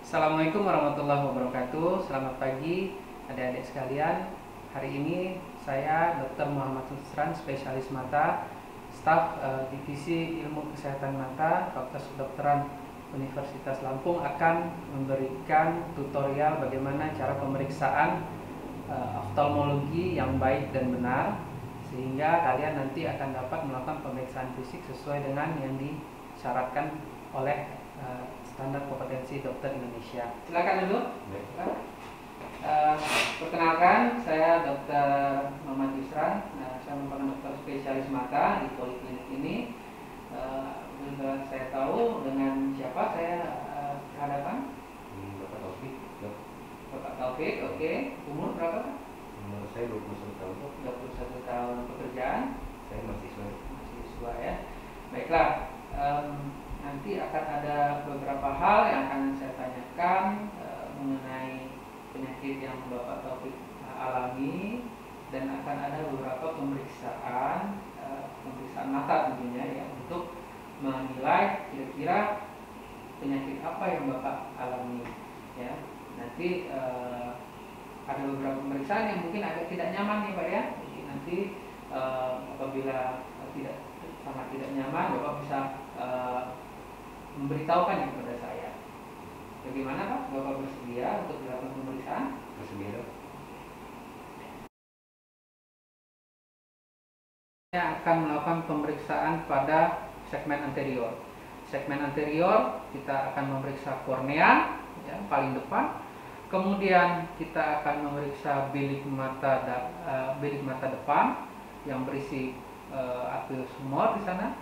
Assalamualaikum warahmatullahi wabarakatuh. Selamat pagi adik-adik sekalian. Hari ini saya Dr. Muhammad Susran, spesialis mata, staf Divisi Ilmu Kesehatan Mata, Fakultas Kedokteran Universitas Lampung, akan memberikan tutorial bagaimana cara pemeriksaan oftalmologi yang baik dan benar, sehingga kalian nanti akan dapat melakukan pemeriksaan fisik sesuai dengan yang disyaratkan oleh standar kompetensi dokter Indonesia. Silakan dulu. Perkenalkan, saya Dr. Muhammad Yusran. Saya merupakan dokter spesialis mata di Poliklinik ini. Saya tahu dengan siapa saya berhadapan. Bapak Taufik. Bapak Taufik, oke. Umur berapa? Umur saya 21 tahun. 21 tahun. Pekerjaan? Saya mahasiswa. Mahasiswa ya. Baiklah. Nanti akan ada beberapa hal yang akan saya tanyakan mengenai penyakit yang Bapak Taufik alami, dan akan ada beberapa pemeriksaan mata tentunya ya, untuk menilai kira-kira penyakit apa yang Bapak alami ya. Nanti ada beberapa pemeriksaan yang mungkin agak tidak nyaman nih Pak ya. Jadi nanti apabila sangat tidak nyaman, Bapak bisa memberitahukan kepada saya. Bagaimana Pak? Bapak bersedia untuk dilakukan pemeriksaan? Bersedia. Saya akan melakukan pemeriksaan pada segmen anterior. Segmen anterior kita akan memeriksa kornea ya, paling depan. Kemudian kita akan memeriksa bilik mata depan yang berisi aqueous humor di sana.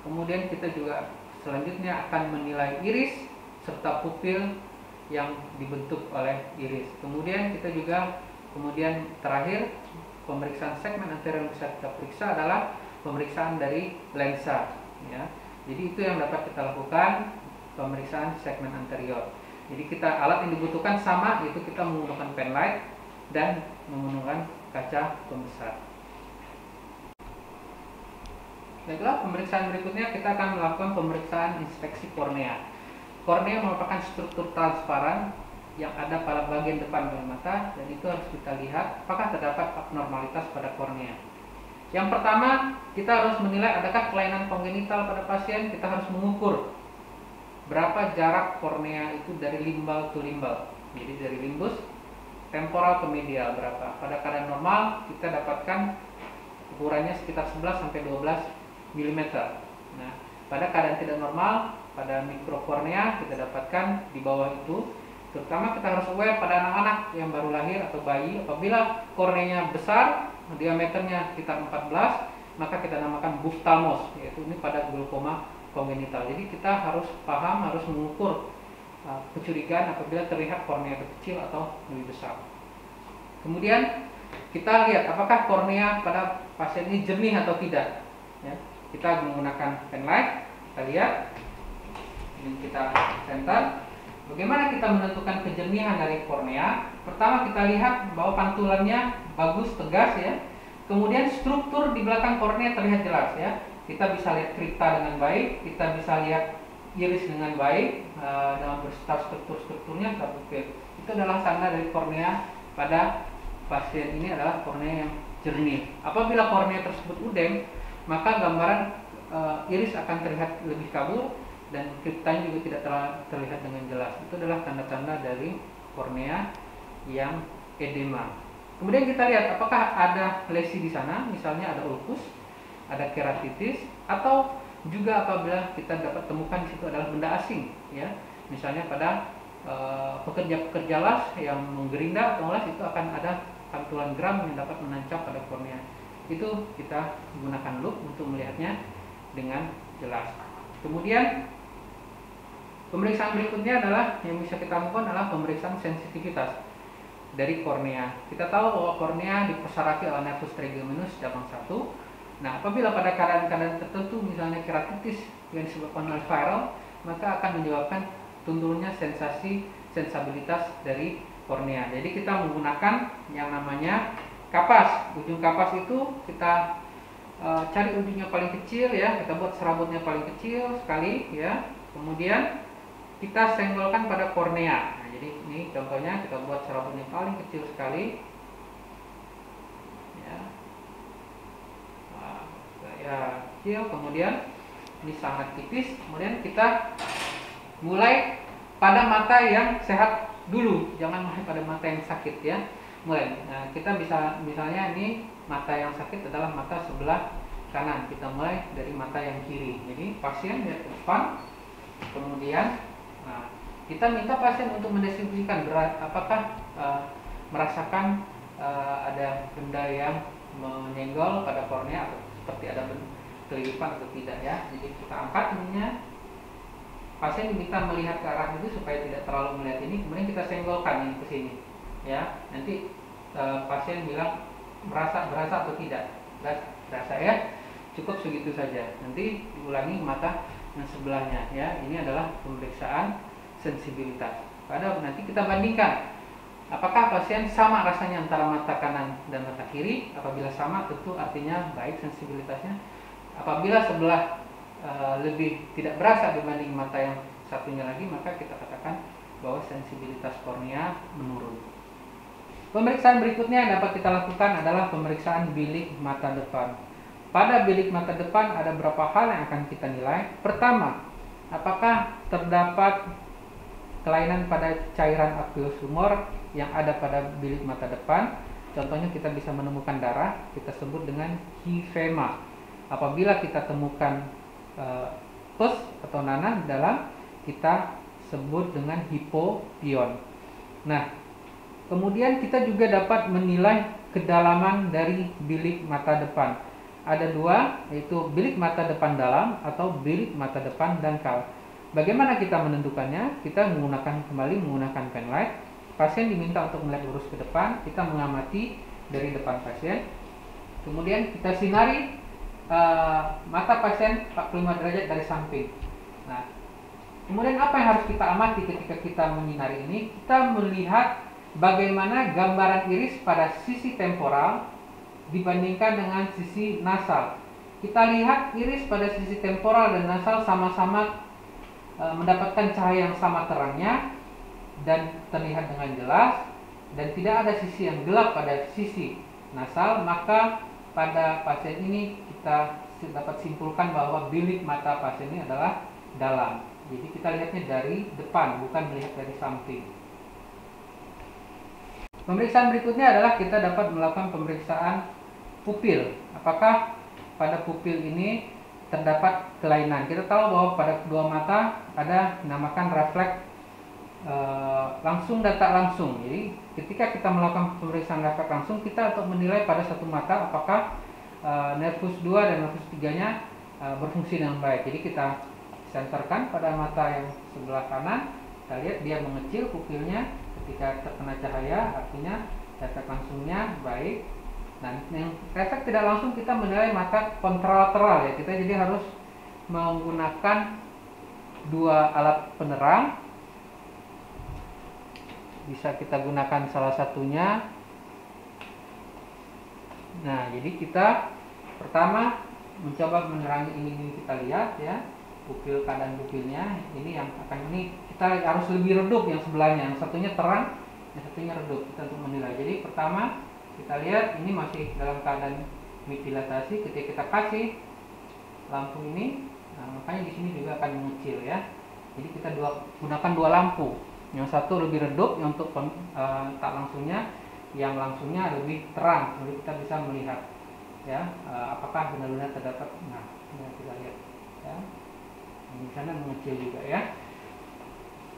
Kemudian kita juga selanjutnya akan menilai iris serta pupil yang dibentuk oleh iris. Kemudian kita juga terakhir pemeriksaan segmen anterior yang bisa kita periksa adalah pemeriksaan dari lensa ya. Jadi itu yang dapat kita lakukan pemeriksaan segmen anterior. Jadi alat yang dibutuhkan sama, yaitu kita menggunakan pen light dan menggunakan kaca pembesar. Baiklah, pemeriksaan berikutnya kita akan melakukan pemeriksaan inspeksi kornea. Kornea merupakan struktur transparan yang ada pada bagian depan dari mata, dan itu harus kita lihat apakah terdapat abnormalitas pada kornea. Yang pertama, kita harus menilai adakah kelainan kongenital pada pasien. Kita harus mengukur berapa jarak kornea itu dari limbal to limbal. Jadi dari limbus temporal ke medial berapa. Pada keadaan normal kita dapatkan ukurannya sekitar 11 sampai 12 mm. Nah, pada keadaan tidak normal, pada mikrokornea kita dapatkan di bawah itu. Terutama kita harus aware pada anak-anak yang baru lahir atau bayi. Apabila korneanya besar, diameternya sekitar 14, maka kita namakan buftalmos, yaitu ini pada glaukoma kongenital. Jadi kita harus paham, harus mengukur kecurigaan apabila terlihat kornea kecil atau lebih besar. Kemudian kita lihat apakah kornea pada pasien ini jernih atau tidak ya. Kita menggunakan pen light, kita lihat ini, kita center. Bagaimana kita menentukan kejernihan dari kornea? Pertama kita lihat bahwa pantulannya bagus, tegas ya. Kemudian struktur di belakang kornea terlihat jelas ya. Kita bisa lihat kripta dengan baik, kita bisa lihat iris dengan baik dengan berserta strukturnya terpupil. Itu adalah tanda dari kornea pada pasien ini adalah kornea yang jernih. Apabila kornea tersebut udem, maka gambaran iris akan terlihat lebih kabur dan kriptanya juga tidak terlihat dengan jelas. Itu adalah tanda-tanda dari kornea yang edema. Kemudian kita lihat apakah ada lesi di sana, misalnya ada ulkus, ada keratitis, atau juga apabila kita dapat temukan di situ adalah benda asing, ya, misalnya pada pekerja-pekerja las yang menggerinda atau las, itu akan ada pantulan geram yang dapat menancap pada kornea. Itu kita gunakan loop untuk melihatnya dengan jelas. Kemudian pemeriksaan berikutnya adalah yang bisa kita lakukan adalah pemeriksaan sensitivitas dari kornea. Kita tahu bahwa kornea dipersaraki oleh nervus trigeminus cabang 1. Nah, apabila pada keadaan-keadaan tertentu misalnya keratitis yang disebabkan oleh viral, maka akan menyebabkan turunnya sensabilitas dari kornea. Jadi kita menggunakan yang namanya kapas. Ujung kapas itu kita cari ujungnya paling kecil ya, kita buat serabutnya paling kecil sekali ya. Kemudian kita senggolkan pada kornea. Nah, jadi ini contohnya kita buat serabutnya paling kecil sekali. Ya, nah, ya kecil. Kemudian ini sangat tipis. Kemudian kita mulai pada mata yang sehat dulu, jangan mulai pada mata yang sakit ya. Mulai. Nah, kita bisa misalnya ini mata yang sakit adalah mata sebelah kanan. Kita mulai dari mata yang kiri. Jadi pasien lihat ke depan, kemudian nah, kita minta pasien untuk mendeskripsikan apakah merasakan ada benda yang menyenggol pada kornea atau seperti ada kelilipan atau tidak ya. Jadi kita angkat ininya. Pasien diminta melihat ke arah itu supaya tidak terlalu melihat ini, kemudian kita senggolkan ini ke sini. Ya, nanti pasien bilang berasa atau tidak. Berasa ya. Cukup segitu saja. Nanti diulangi mata yang sebelahnya ya. Ini adalah pemeriksaan sensibilitas. Nanti kita bandingkan apakah pasien sama rasanya antara mata kanan dan mata kiri. Apabila sama, tentu artinya baik sensibilitasnya. Apabila sebelah lebih tidak berasa dibanding mata yang satunya lagi, maka kita katakan bahwa sensibilitas kornea menurun. Pemeriksaan berikutnya yang dapat kita lakukan adalah pemeriksaan bilik mata depan. Pada bilik mata depan ada beberapa hal yang akan kita nilai. Pertama, apakah terdapat kelainan pada cairan aqueous humor yang ada pada bilik mata depan. Contohnya kita bisa menemukan darah, kita sebut dengan hifema. Apabila kita temukan pus atau nanah di dalam, kita sebut dengan hipopion. Nah, kemudian kita juga dapat menilai kedalaman dari bilik mata depan. Ada dua, yaitu bilik mata depan dalam atau bilik mata depan dangkal. Bagaimana kita menentukannya? Kita menggunakan pen light. Pasien diminta untuk melihat lurus ke depan, kita mengamati dari depan pasien. Kemudian kita sinari mata pasien 45 derajat dari samping. Nah, kemudian apa yang harus kita amati ketika kita menyinari ini? Kita melihat bagaimana gambaran iris pada sisi temporal dibandingkan dengan sisi nasal. Kita lihat iris pada sisi temporal dan nasal sama-sama mendapatkan cahaya yang sama terangnya dan terlihat dengan jelas, dan tidak ada sisi yang gelap pada sisi nasal, maka pada pasien ini kita dapat simpulkan bahwa bilik mata pasien ini adalah dalam. Jadi kita lihatnya dari depan, bukan melihat dari samping. Pemeriksaan berikutnya adalah kita dapat melakukan pemeriksaan pupil. Apakah pada pupil ini terdapat kelainan? Kita tahu bahwa pada kedua mata ada dinamakan refleks langsung dan tak langsung. Jadi ketika kita melakukan pemeriksaan refleks langsung, kita untuk menilai pada satu mata apakah nervus 2 dan nervus 3-nya berfungsi dengan baik. Jadi kita senterkan pada mata yang sebelah kanan, kita lihat dia mengecil pupilnya ketika terkena cahaya, artinya refleks langsungnya baik. Nah, yang refleks tidak langsung kita menilai mata kontralateral ya. Kita jadi harus menggunakan dua alat penerang. Bisa kita gunakan salah satunya. Nah, jadi kita pertama mencoba menerangi ini kita lihat ya, pupil kanan pupilnya ini yang akan ini kita harus lebih redup yang sebelahnya, yang satunya terang, yang satunya redup kita untuk menilai. Jadi pertama kita lihat ini masih dalam keadaan dilatasi. Ketika kita kasih lampu ini, nah, makanya di sini juga akan mengecil ya. Jadi kita gunakan dua lampu. Yang satu lebih redup yang untuk tak langsungnya, yang langsungnya lebih terang, jadi kita bisa melihat ya apakah benar-benar terdapat. Nah, ini kita lihat ya, di sana mengecil juga ya.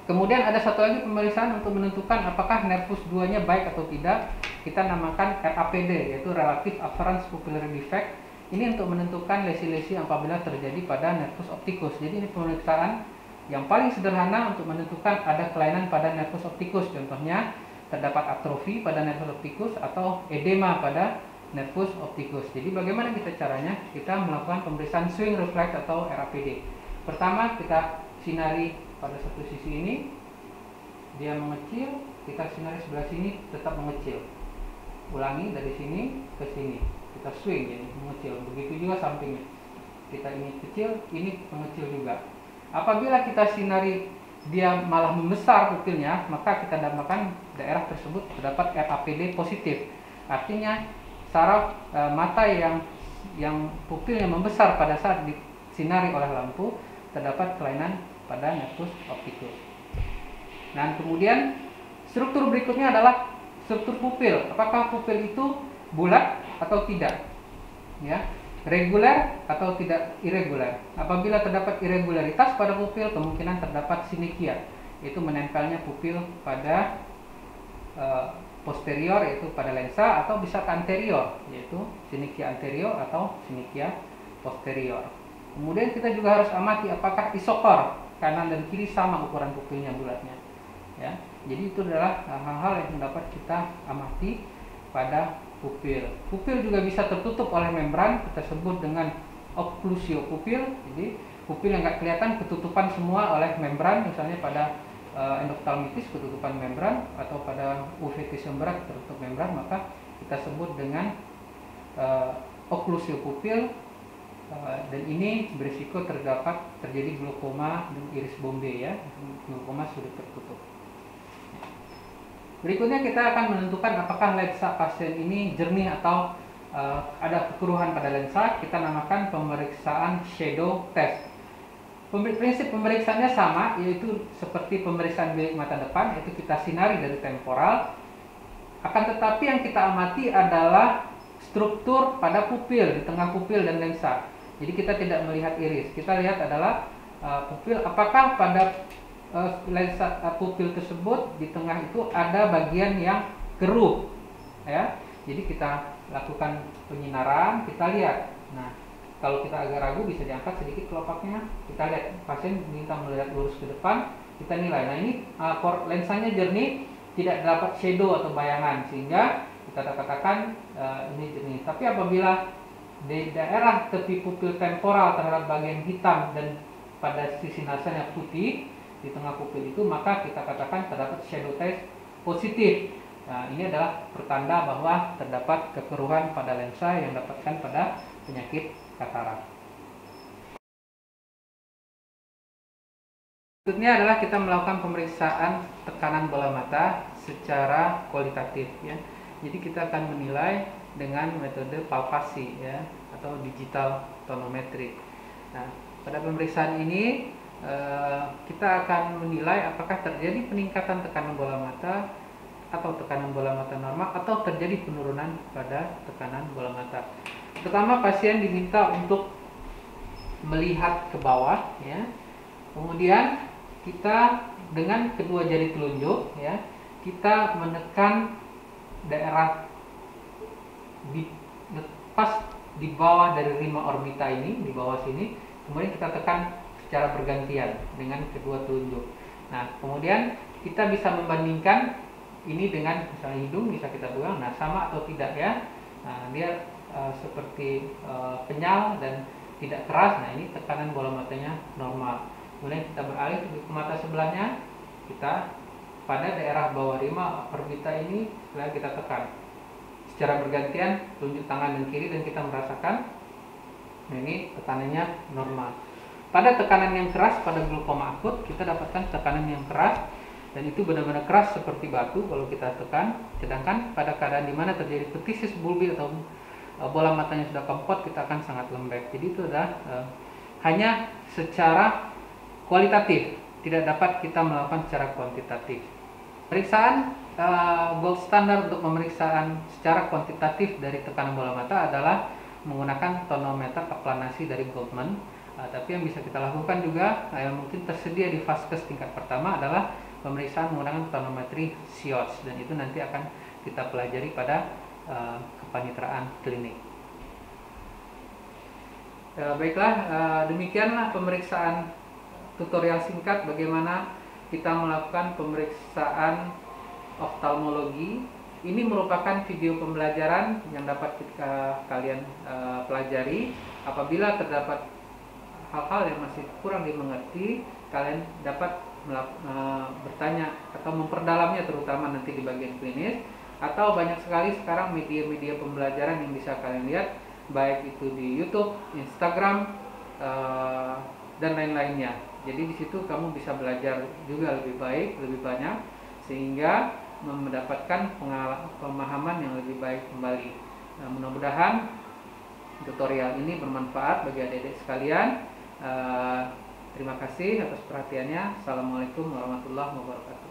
Kemudian ada satu lagi pemeriksaan untuk menentukan apakah nervus 2-nya baik atau tidak. Kita namakan RAPD, yaitu Relative Apparent Pupillary Defect. Ini untuk menentukan lesi-lesi apabila terjadi pada nervus opticus. Jadi ini pemeriksaan yang paling sederhana untuk menentukan ada kelainan pada nervus opticus. Contohnya terdapat atrofi pada nervus opticus atau edema pada nervus opticus. Jadi bagaimana kita caranya? Kita melakukan pemeriksaan swing reflex atau RAPD. Pertama kita sinari pada satu sisi ini, dia mengecil, kita sinari sebelah sini tetap mengecil. Ulangi dari sini ke sini, kita swing jadi mengecil. Begitu juga sampingnya. Kita ini kecil, ini mengecil juga. Apabila kita sinari dia malah membesar pupilnya, maka kita namakan daerah tersebut terdapat RAPD positif. Artinya saraf mata yang pupilnya membesar pada saat disinari oleh lampu terdapat kelainan pada nervus opticus. Dan kemudian struktur berikutnya adalah struktur pupil. Apakah pupil itu bulat atau tidak? Ya, reguler atau tidak irregular. Apabila terdapat irregularitas pada pupil, kemungkinan terdapat sinekia, yaitu menempelnya pupil pada posterior, yaitu pada lensa, atau bisa ke anterior, yaitu sinekia anterior atau sinekia posterior. Kemudian kita juga harus amati apakah isokor, kanan dan kiri sama ukuran pupilnya bulatnya. Ya, jadi itu adalah hal-hal yang dapat kita amati pada pupil. Pupil juga bisa tertutup oleh membran, kita sebut dengan okklusio pupil. Jadi pupil yang nggak kelihatan ketutupan semua oleh membran, misalnya pada endoftalmitis ketutupan membran, atau pada uveitis yang berat tertutup membran, maka kita sebut dengan okklusio pupil. Dan ini berisiko terjadi glaukoma dan iris bombe, ya, glaukoma sudah tertutup. Berikutnya kita akan menentukan apakah lensa pasien ini jernih atau ada kekeruhan pada lensa. Kita namakan pemeriksaan shadow test. Prinsip pemeriksaannya sama, yaitu seperti pemeriksaan bilik mata depan, yaitu kita sinari dari temporal. Akan tetapi yang kita amati adalah struktur pada pupil, di tengah pupil dan lensa. Jadi kita tidak melihat iris, kita lihat adalah pupil, apakah pada lensa pupil tersebut di tengah itu ada bagian yang keruh, ya. Jadi kita lakukan penyinaran, kita lihat. Nah, kalau kita agak ragu bisa diangkat sedikit kelopaknya, kita lihat. Pasien minta melihat lurus ke depan, kita nilai. Nah, ini lensanya jernih, tidak dapat shadow atau bayangan, sehingga kita katakan ini jernih. Tapi apabila di daerah tepi pupil temporal terhadap bagian hitam dan pada sisi nasanya putih di tengah pupil itu, maka kita katakan terdapat shadow test positif. Nah, ini adalah pertanda bahwa terdapat kekeruhan pada lensa yang dapatkan pada penyakit katarak. Berikutnya adalah kita melakukan pemeriksaan tekanan bola mata secara kualitatif, ya. Jadi kita akan menilai dengan metode palpasi, ya, atau digital tonometri. Nah, pada pemeriksaan ini kita akan menilai apakah terjadi peningkatan tekanan bola mata atau tekanan bola mata normal, atau terjadi penurunan pada tekanan bola mata. Pertama, pasien diminta untuk melihat ke bawah, ya. Kemudian kita dengan kedua jari telunjuk, ya, kita menekan daerah pas di bawah dari rima orbita ini, di bawah sini. Kemudian kita tekan secara bergantian dengan kedua telunjuk. Nah, kemudian kita bisa membandingkan ini dengan misalnya hidung, bisa kita pegang. Nah, sama atau tidak, ya. Nah, dia seperti kenyal dan tidak keras. Nah, ini tekanan bola matanya normal. Kemudian kita beralih ke mata sebelahnya, kita pada daerah bawah rima orbita ini kita tekan secara bergantian tunjuk tangan dan kiri, dan kita merasakan, nah, ini tekanannya normal. Pada tekanan yang keras, pada glaukoma akut, kita dapatkan tekanan yang keras, dan itu benar-benar keras seperti batu kalau kita tekan. Sedangkan pada keadaan di mana terjadi ptosis bulbi atau bola matanya sudah kempot, kita akan sangat lembek. Jadi itu adalah hanya secara kualitatif, tidak dapat kita melakukan secara kuantitatif. Pemeriksaan gold standar untuk pemeriksaan secara kuantitatif dari tekanan bola mata adalah menggunakan tonometer aplanasi dari Goldman. Tapi yang bisa kita lakukan juga yang mungkin tersedia di vaskes tingkat pertama adalah pemeriksaan menggunakan tonometri SIOS, dan itu nanti akan kita pelajari pada kepanitraan klinik. Baiklah, demikianlah pemeriksaan tutorial singkat bagaimana kita melakukan pemeriksaan oftalmologi. Ini merupakan video pembelajaran yang dapat kalian pelajari. Apabila terdapat hal-hal yang masih kurang dimengerti, kalian dapat bertanya atau memperdalamnya, terutama nanti di bagian klinis. Atau banyak sekali sekarang media-media pembelajaran yang bisa kalian lihat, baik itu di YouTube, Instagram, dan lain-lainnya. Jadi di situ kamu bisa belajar juga lebih baik, lebih banyak, sehingga mendapatkan pemahaman yang lebih baik kembali. Nah, mudah-mudahan tutorial ini bermanfaat bagi adik-adik sekalian. Terima kasih atas perhatiannya. Assalamualaikum warahmatullahi wabarakatuh.